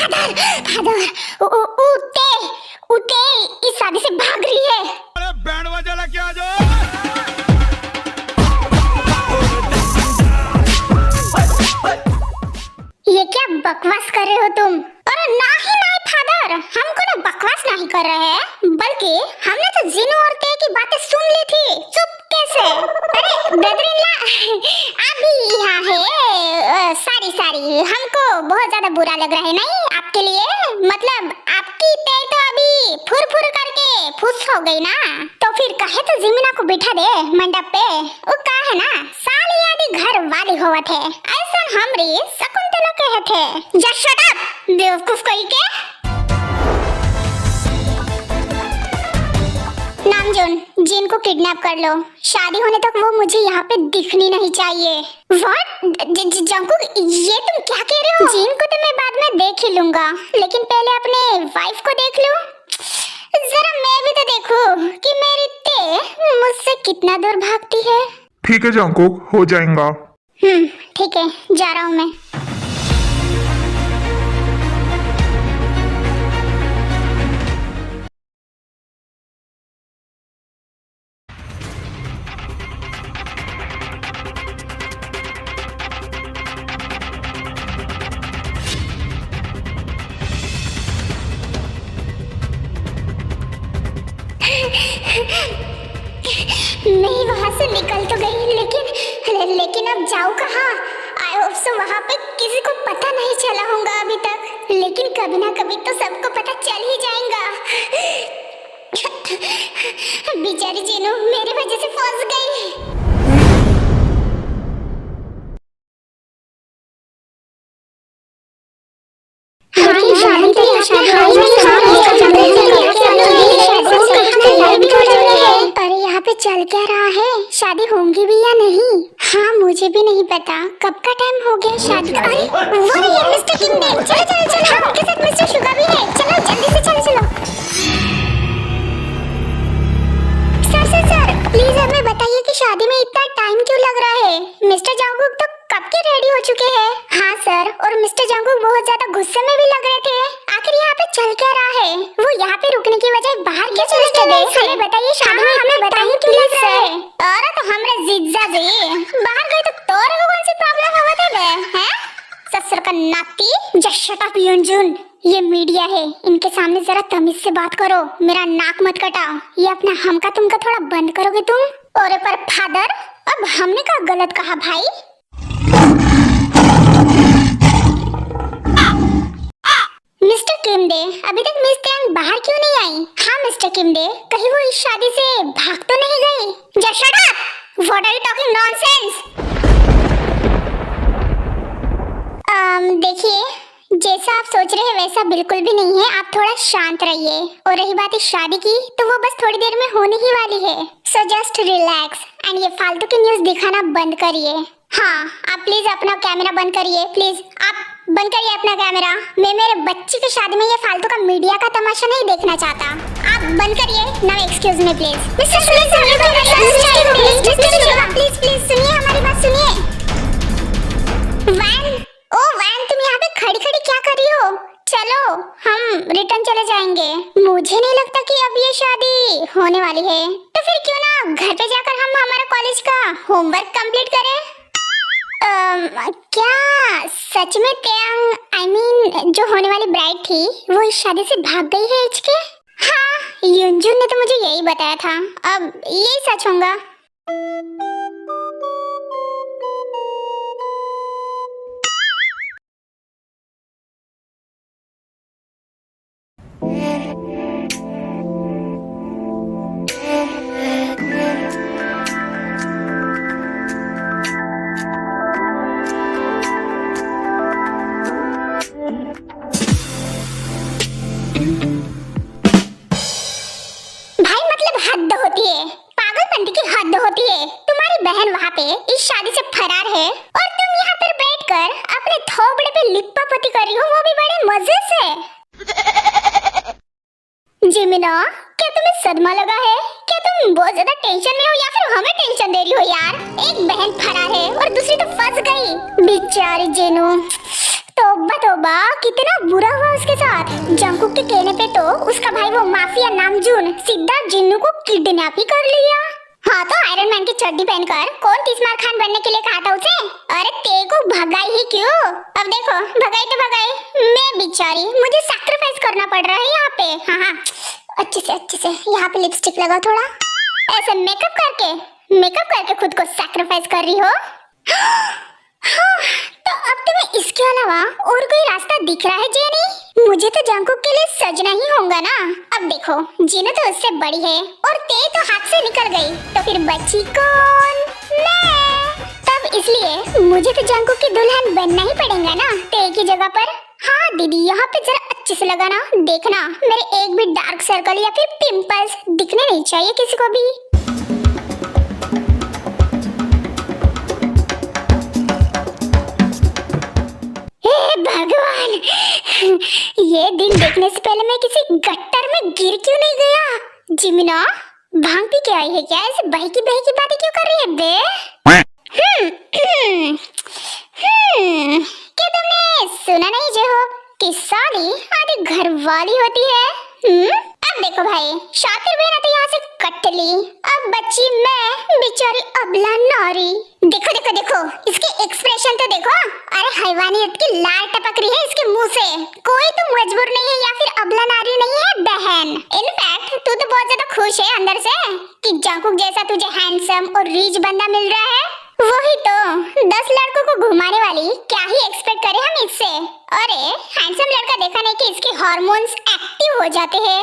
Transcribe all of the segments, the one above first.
Father father उते उते इस शादी से भाग रही है। अरे बैंड बजा लेके आ जाओ। ये क्या बकवास कर रहे हो तुम? अरे नहीं फादर, हमको ना बकवास नहीं कर रहे हैं, बल्कि हमने तो जिनू और ते की बातें सुन ली थी। चुप कैसे? अरे ब्रदर-इन-लॉ अभी यहाँ है। सारी हमको बहुत ज्यादा बुरा लग रहा है नहीं आपके लिए? मतलब आपकी ते तो अभी फुर करके फुस हो गई ना, तो फिर कहे तो जिमिना को बिठा दे मंडप पे। वो कहा है ना साली आदि घर वाली होवा थे, ऐसा हमरी शकुंतला कहे थे। जस्ट शट अप बेवकूफ कोई के। नामजून, जिन को किडनैप कर लो, शादी होने तक वो मुझे यहाँ पे दिखनी नहीं चाहिए। व्हाट? जंकुक, ये तुम क्या कह रहे हो? जिन को तो मैं बाद में देख ही लूंगा, लेकिन पहले अपने वाइफ को देख लूं। जरा मैं भी तो देखूं कि मेरी ते मुझसे कितना दूर भागती है। ठीक है जंकुक, हो जाएगा। ठीक है, जा रहा हूँ मैं। मैं वहां से निकल तो गई, लेकिन अब जाऊँ कहाँ? आई होप सो वहां पे किसी को पता नहीं चला होगा अभी तक, लेकिन कभी ना कभी तो सबको पता चल ही जाएगा। बेचारी जीनू मेरी वजह से फंस गई। अरे यहाँ पे चल क्या रहा है? शादी होंगी भी या नहीं? हाँ मुझे भी नहीं पता कब का टाइम हो गया शादी का। अरे वो ये मिस्टर किंगडे, चलो हाँ, उनके साथ मिस्टर शुगा भी है। चलो जल्दी से चलो। सर प्लीज हमें बताइए कि शादी में इतना टाइम क्यों लग रहा है? मिस्टर जंकुक तो कब के रेडी हो चुके हैं। हाँ सर, और मिस्टर जंकुक बहुत ज्यादा गुस्से में भी लग रहे थे। आखिर यहाँ पे चल क्या रहा है? वो यहाँ पे रुकने की बजाय बाहर क्यों चले गए? हमें बताइए, शादी में हमें बताइए क्यों लग रहा है? अरे तो हमरे जिज्जा जी बाहर गए तो तोरे को कौन सी प्रॉब्लम हुआ थे बे? हैं? ससुर का नाती। जस्ट शट अप युनजुन, ये मीडिया है, इनके सामने जरा तमीज से बात करो, मेरा नाक मत कटाओ। ये अपना हमका तुमका थोड़ा बंद करोगे तुम? और पर फादर, अब हमने क्या गलत कहा भाई? मिस्टर किमडे, अभी तक मिस त्यांग बाहर क्यों नहीं आई? हाँ मिस्टर किमडे, कहीं वो इस शादी से भाग तो नहीं गई? Just shut up! What are you talking nonsense? देखिए, जैसा आप सोच रहे हैं वैसा बिल्कुल भी नहीं है। आप थोड़ा शांत रहिए। और रही बात इस शादी की, तो वो बस थोड़ी देर में होने ही वाली है। सो जस्ट रिलैक्स एंड ये फालतू की न्यूज़ दिखाना बंद करिए। हाँ, आप प्लीज अपना कैमरा बंद करिए। प्लीज आप बंद करिए अपना कैमरा। मैं मेरे बच्ची की शादी में ये फालतू का मीडिया का तमाशा नहीं देखना चाहता। आप बंद करिए। Now excuse me please. Mister please सुनिए, हमारी बात सुनिए। वैन, ओ वैन, तुम यहाँ पे खड़ी क्या कर रही हो? चलो हम रिटर्न चले जाएंगे। मुझे नहीं लगता कि अब ये शादी होने वाली है, तो फिर क्यों ना घर पे जाकर हम हमारा कॉलेज का होमवर्क कंप्लीट करें। क्या सच में त्यांग, आई मीन जो होने वाली ब्राइड थी, वो इस शादी से भाग गई है इचके? हाँ, युनजुन ने तो मुझे यही बताया था। अब यही सच होगा। बहन वहाँ पे इस शादी से फरार है और तुम यहाँ पर बैठकर अपने थोबड़े पे लिप्पापोती कर रही हो, वो भी बड़े मजे से। जिमिना, क्या तुम्हें सदमा लगा है? क्या तुम बहुत ज्यादा टेंशन में हो या फिर हमें टेंशन दे रही हो यार? एक बहन फरार है और दूसरी तो फंस गई। बेचारी जेनू, तो तौबा तौबा, कितना बुरा हुआ उसके साथ। जंगकुक के कहने पे तो उसका भाई वो माफिया नामजून सिद्धार्थ जिन्नू को किडनैप ही कर लिया। हाँ तो आयरन मैन की चड्डी पहनकर कौन तिस्मार खान बनने के लिए कहा था उसे? अरे तेरे को भगाई ही क्यों? अब देखो भगाई तो भगाई, मैं बेचारी मुझे सैक्रिफाइस करना पड़ रहा है यहाँ पे। हाँ हाँ अच्छे से यहाँ पे लिपस्टिक लगा थोड़ा, ऐसे मेकअप करके खुद को सैक्रिफाइस कर रही हो। हाँ, तो अब तुम्हें इसके अलावा और कोई रास्ता दिख रहा है जेनी? मुझे तो जंगकुक के लिए सजना ही होगा ना। अब देखो जीनू तो उससे बड़ी है और ते तो हाथ से निकल गई, तो फिर बची कौन? मैं। तब इसलिए मुझे तो जंगकुक की दुल्हन बनना ही पड़ेगा ना ते की जगह पर। हाँ दीदी यहाँ पे जरा अच्छे से लगाना, देखना मेरे एक भी डार्क सर्कल या फिर पिंपल्स दिखने नहीं चाहिए किसी को भी। भगवान, ये दिन देखने से पहले मैं किसी गट्टर में गिर क्यों नहीं गया? जिमिना भांग पी के आई है क्या? ऐसे बहकी बातें क्यों कर रही है बे? क्या तुमने सुना नहीं जेहोब कि साली आधी घर वाली होती है? अब देखो भाई, शातिर बहना तो यहाँ से कट ली, अब बच्ची मैं बेचारी अबला नारी। देखो इसके एक्सप्रेशन तो देखो, अरे हैवानियत की लार टपक रही है इसके मुंह से। कोई तो मजबूर नहीं है या फिर अबला नारी नहीं है बहन। इनफैक्ट तू तो बहुत ज्यादा खुश है अंदर से कि जंगकुक जैसा तुझे हैंडसम और रिच बंदा मिल रहा है। वही तो 10 लड़कों को घुमाने वाली क्या ही एक्सपेक्ट करें हम इससे। अरे हैंडसम लड़का देखा नहीं कि इसके हार्मोन्स एक्टिव हो जाते हैं।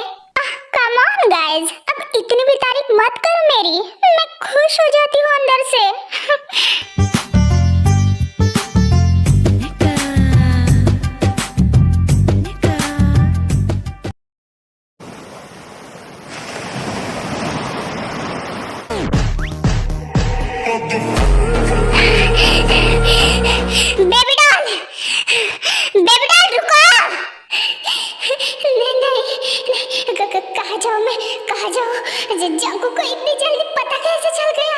कम ऑन गाइस, अब इतनी भी तारीफ मत करो मेरी, मैं खुश हो जाती हूँ अंदर से। बेबी डॉल रुको। नहीं कहाँ जाऊँ? जंगकुक को इतनी जल्दी पता कैसे चल गया?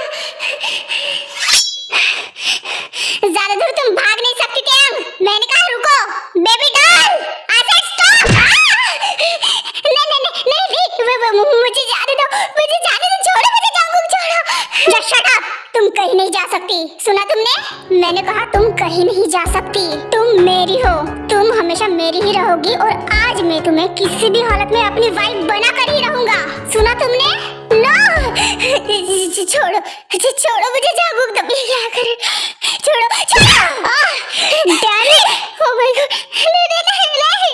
ज्यादा दूर तुम भाग नहीं सकती थी। मैंने कहा रुको बेबी डॉल, आजा स्टॉप। नहीं मुझे जाने दो, छोड़ो मुझे, जंगकुक छोड़ो। जस्ट शट अप, तुम कहीं नहीं जा सकती। सुना तुमने? मैंने कहा तुम कहीं नहीं जा सकती, तुम मेरी हो, तुम हमेशा मेरी ही रहोगी और आज मैं तुम्हें किसी भी हालत में अपनी वाइफ बना कर ही रहूंगा। सुना तुमने? नो छोड़ो मुझे, जंगकुक दबी क्या करे? छोड़ो damn it, oh my God, नहीं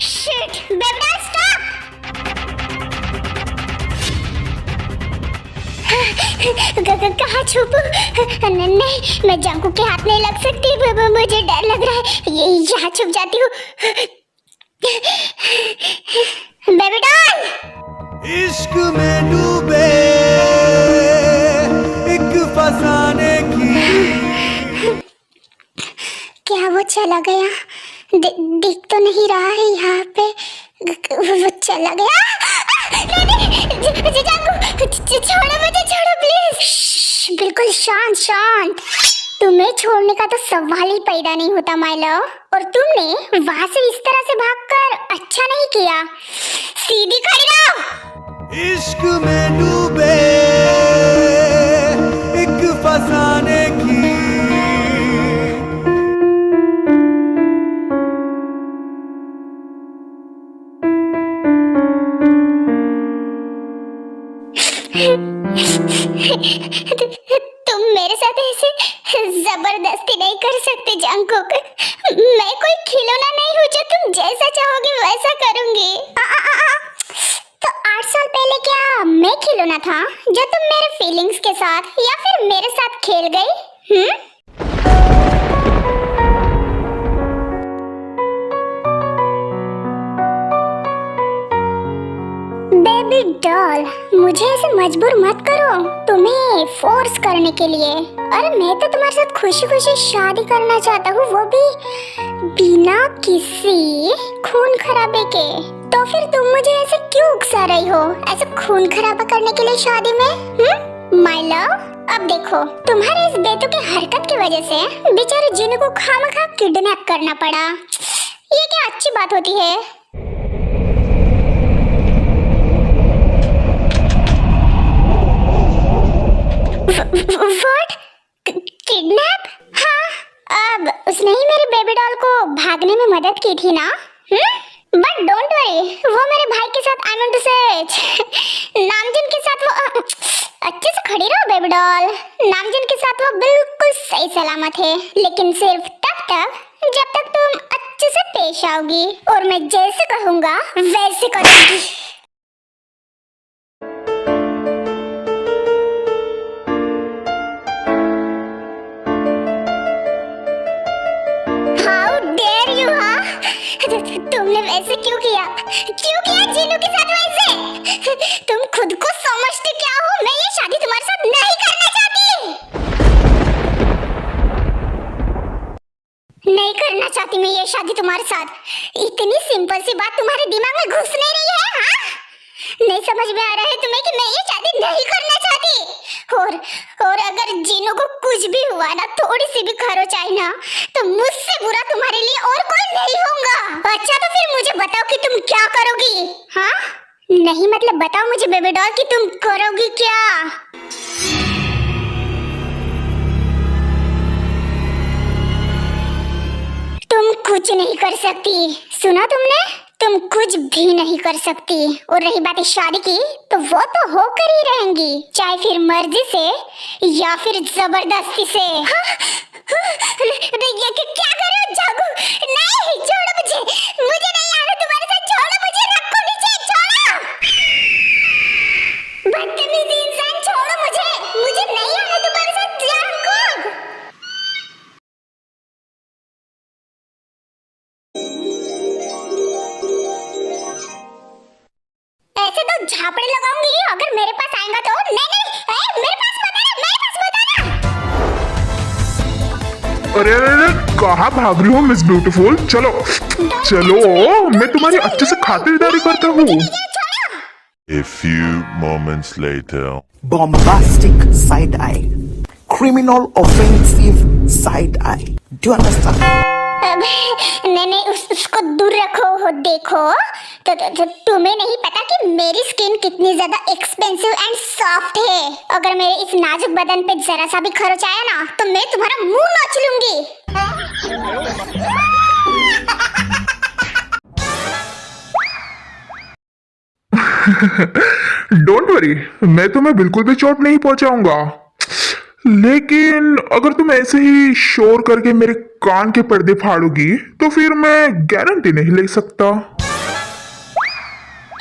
शिट, बेबी स्टॉप। कहाँ छुपूं? नहीं मैं जंगकुक के हाथ नहीं लग सकती, मुझे डर लग रहा है, ये यहाँ छुप जाती हूँ। बेबी डॉल, इश्क में डूबे एक फसाने की। क्या वो चला गया? दिख तो नहीं रहा है यहाँ पे, वो चला गया। छोड़ो मुझे, छोड़ो प्लीज। बिल्कुल शांत। तुम्हें छोड़ने का तो सवाल ही पैदा नहीं होता माय लव, और तुमने वहां से इस तरह से भागकर अच्छा नहीं किया। सीधी खड़ी रहो। इश्क में डूबे एक फसाने की। तुम मेरे साथ ऐसे जबरदस्ती नहीं कर सकते जंगकुक। मैं कोई खिलौना नहीं हूँ जो तुम जैसा चाहोगे वैसा करूंगी। तो 8 साल पहले क्या मैं खिलौना था जो तुम मेरे फीलिंग्स के साथ या फिर मेरे साथ खेल गई? बेबी डॉल, मुझे ऐसे मजबूर मत करो तुम्हें फोर्स करने के लिए। अरे मैं तो तुम्हारे साथ खुशी खुशी शादी करना चाहता हूँ, वो भी बिना किसी खून खराबे के। तो फिर तुम मुझे ऐसे क्यों उकसा रही हो, ऐसे खून खराबा करने के लिए शादी में? माय लव, अब देखो तुम्हारे इस बेतुकी हरकत की वजह से बेचारे जिन्नू को खामखा किडनैप करना पड़ा। ये क्या अच्छी बात होती है? व्हाट? किडनैप? हाँ, अब उसने ही मेरे बेबी डॉल को भागने में मदद की थी ना? बट डोंट वरी, वो मेरे भाई के साथ आई मीन टू से नामजिन के साथ वो अच्छे से खड़ी रहो बेबी डॉल। नामजिन के साथ वो बिल्कुल सही सलामत है, लेकिन सिर्फ तब तक जब तक तुम अच्छे से पेश आओगी और मैं जैसे कहूँगा वैसे करूँगी। तुमने वैसे क्यों किया? क्यों किया जिन्नू के साथ वैसे? तुम खुद को समझते क्या हो? मैं ये शादी तुम्हारे साथ नहीं करना चाहती मैं ये शादी तुम्हारे साथ। इतनी सिंपल सी बात तुम्हारे दिमाग में घुस नहीं रही है? हाँ, नहीं समझ में आ रहा है तुम्हें कि मैं ये शादी नहीं करना चाहती। और अगर जिन्नू को कुछ भी हुआ ना, थोड़ी सी भी खरोच आई ना, तो मुझसे बुरा तुम्हारे लिए और कोई नहीं होगा। अच्छा तो फिर मुझे बताओ कि तुम क्या करोगी? हाँ, नहीं मतलब बताओ मुझे बेबी डॉल कि तुम करोगी क्या? तुम कुछ नहीं कर सकती, सुना तुमने? तुम कुछ भी नहीं कर सकती। और रही बात शादी की, तो वो तो होकर ही रहेंगी, चाहे फिर मर्जी से या फिर जबरदस्ती से। क्या कर रहे हो जागू? नहीं, छोड़ो मुझे नहीं आना तुम्हारे साथ। छोड़ो मुझे, रखो नीचे, छोड़ो। बदतमीज इंसान, छोड़ो मुझे नहीं आना तुम्हारे साथ। जागू, ऐसे तो झापड़े लगाऊंगी अगर मेरे पास आएगा तो। नहीं, मेरे पास मत आना। अरे कहाँ भाग रही हो मिस ब्यूटीफुल? चलो मैं तुम्हारी अच्छे से खातिरदारी करता हूँ। A few moments later. Bombastic side eye, criminal offensive side eye. Do you understand? नहीं, उसको दूर रखो। देखो तो तुम्हें नहीं पता कि मेरी स्किन कितनी ज्यादा एक्सपेंसिव एंड सॉफ्ट है। अगर मेरे इस नाजुक बदन पे जरा सा भी खरोच आया ना, तो मैं तुम्हारा मुंह नोच लूंगी। डोंट वरी, मैं तुम्हें बिल्कुल भी चोट नहीं पहुंचाऊंगा। लेकिन अगर तुम ऐसे ही शोर करके मेरे कान के पर्दे फाड़ोगी तो फिर मैं गारंटी नहीं ले सकता।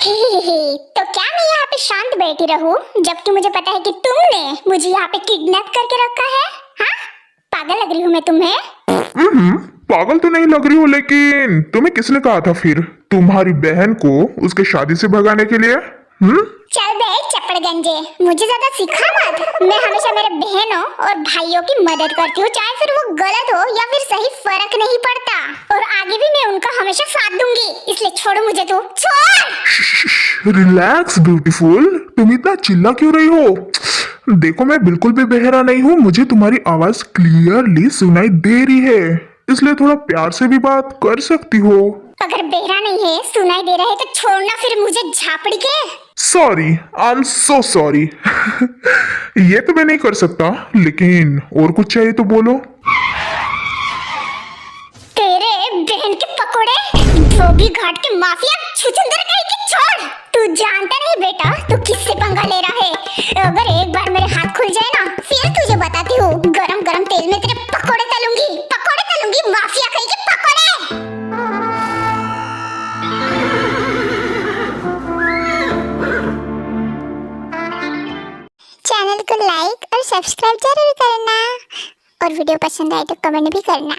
तो क्या मैं यहाँ पे शांत बैठी रहूं, जबकि मुझे पता है कि तुमने मुझे यहाँ पे किडनैप करके रखा है? हाँ, पागल लग रही हूँ मैं तुम्हें? पागल तो नहीं लग रही हो, लेकिन तुम्हें किसने कहा था फिर तुम्हारी बहन को उसके शादी से भगाने के लिए? चल बे चप्पड़ गंजे, मुझे ज्यादा सिखा मत। मैं हमेशा मेरे बहनों और भाइयों की मदद करती हूँ, चाहे फिर वो गलत हो या फिर सही, फर्क नहीं पड़ता। और आगे भी मैं उनका हमेशा साथ दूंगी, इसलिए छोड़ो मुझे। तू छोड़। रिलैक्स ब्यूटीफुल, तुम इतना चिल्ला क्यों रही हो? देखो मैं बिल्कुल भी बहरा नहीं हूँ, मुझे तुम्हारी आवाज क्लियरली सुनाई दे रही है, इसलिए थोड़ा प्यार से भी बात कर सकती हो। अगर बहरा नहीं है, सुनाई दे रहा है, तो छोड़ना फिर मुझे झापड़ी के। Sorry, I am so sorry. ये तो मैं नहीं कर सकता, लेकिन और कुछ चाहिए तो बोलो। तेरे बहन के पकोड़े, धोबी घाट के माफिया, छुछुंदर कहीं के छोड़। तू जानता नहीं बेटा तू किससे पंगा ले रहा है। अगर एक बार मेरे हाथ खुल जाए ना, फिर तुझे बताती हूँ, गरम गरम तेल में तेरे पकोड़े तलूंगी, माफिया कहीं के पकोड़े। चैनल को लाइक और सब्सक्राइब जरूर करना, और वीडियो पसंद आए तो कमेंट भी करना।